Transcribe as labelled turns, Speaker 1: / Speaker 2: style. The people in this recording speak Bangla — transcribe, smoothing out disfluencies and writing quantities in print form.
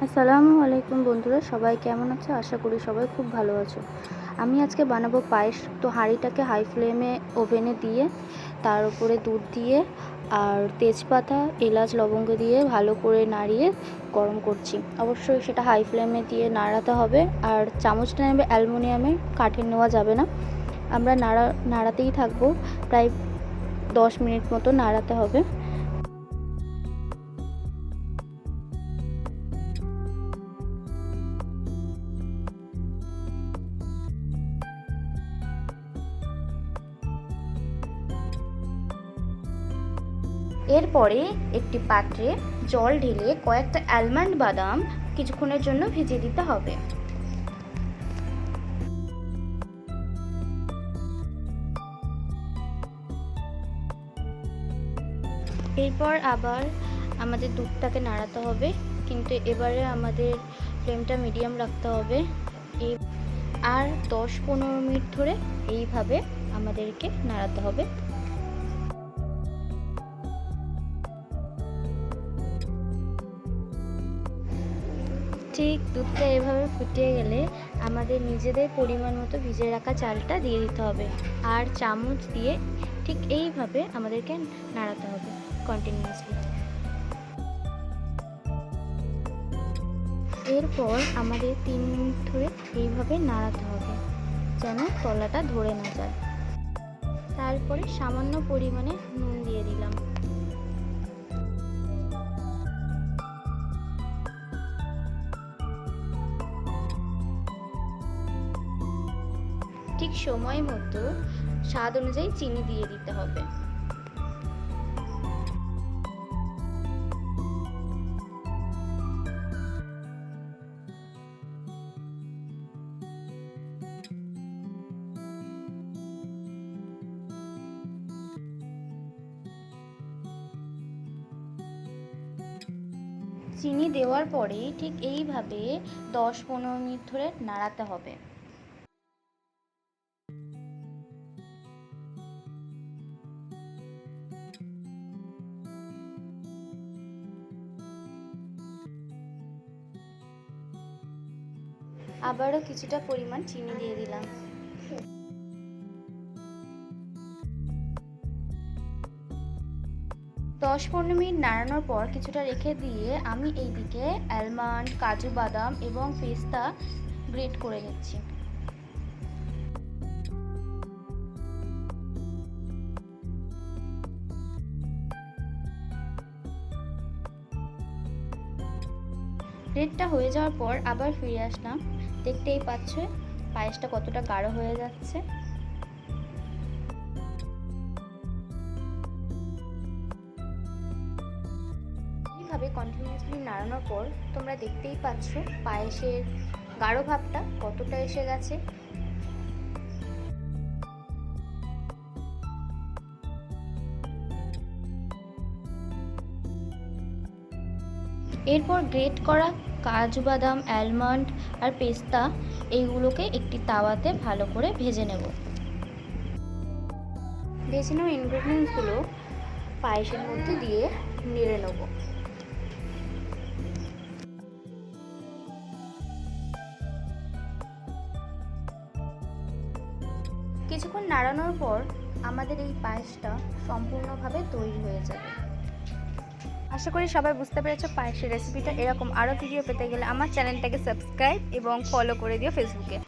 Speaker 1: আসসালামু আলাইকুম বন্ধুরা, সবাই কেমন আছো? আশা করি সবাই খুব ভালো আছো। আমি আজকে বানাবো পায়েস। তো হাঁড়িটাকে হাই ফ্লেমে ওভেনে দিয়ে তার উপরে দুধ দিয়ে আর তেজপাতা, এলাচ, লবঙ্গ দিয়ে ভালো করে নাড়িয়ে গরম করছি। অবশ্যই সেটা হাই ফ্লেমে দিয়ে নাড়াতে হবে। আর চামচটা নেবে অ্যালুমিনিয়ামের, কাঠের নেওয়া যাবে না। আমরা নাড়াতেই থাকবো, প্রায় 10 মিনিট মতো নাড়াতে হবে। এরপরে একটি পাত্রে জল ঢেলে কয়েকটা আলমন্ড বাদাম কিছুক্ষণের জন্য ভিজিয়ে দিতে হবে। এরপর আবার আমাদের দুধটাকে নাড়াতে হবে, কিন্তু এবারে আমাদের ফ্লেমটা মিডিয়াম রাখতে হবে। আর 10-15 মিনিট ধরে এইভাবে আমাদেরকে নাড়াতে হবে। ঠিক দুধটা এভাবে ফুটিয়ে গেলে আমাদের নিজেদের পরিমাণ মতো ভিজিয়ে রাখা চালটা দিয়ে দিতে হবে। আর চামচ দিয়ে ঠিক এইভাবে আমাদেরকে নাড়াতে হবে কন্টিনিউয়াসলি। এরপর আমাদের 3 মিনিট ধরে এইভাবে নাড়াতে হবে যেন তলাটা ধরে না যায়। তারপরে সামান্য পরিমাণে নুন দিয়ে দিলাম। ঠিক সময় মতো স্বাদ অনুযায়ী চিনি দিয়ে দিতে হবে। চিনি দেওয়ার পরে ঠিক এইভাবে 10-15 মিনিট ধরে নাড়াতে হবে। আবারও কিছুটা পরিমাণ চিনি দিয়ে দিলাম। দশ 15 মিনিট নাড়ানোর পর কিছুটা রেখে দিয়ে আমি এইদিকে আলমন্ড, কাজু বাদাম এবং পেস্তা গ্রেট করে নিচ্ছি। গ্রেটটা হয়ে যাওয়ার পর আবার ফিরে আসলাম। দেখতেই পাচ্ছ পায়েসটা কতটা গাঢ় হয়ে যাচ্ছে। এইভাবে কন্টিনিউয়াসলি নাড়ানোর পর তোমরা দেখতেই পাচ্ছ পায়েসের গাঢ় ভাবটা কতটা এসে গেছে। এরপর গ্রেট করা কাজু বাদাম, আলমন্ড আর পেস্তা এইগুলোকে একটি তাওয়াতে ভালো করে ভেজে নেব। ভেজে নেওয়া ইনগ্রেডিয়েন্টসগুলো পায়েসের মধ্যে দিয়ে নেড়ে নেব। কিছুক্ষণ নাড়ানোর পর আমাদের এই পায়েসটা সম্পূর্ণভাবে তৈরি হয়ে যাবে। আশা করি সবাই বুঝতে পেরেছো পায়েসের রেসিপিটা। এরকম আরও ভিডিও পেতে গেলে আমার চ্যানেলটাকে সাবস্ক্রাইব এবং ফলো করে দিও ফেসবুকে।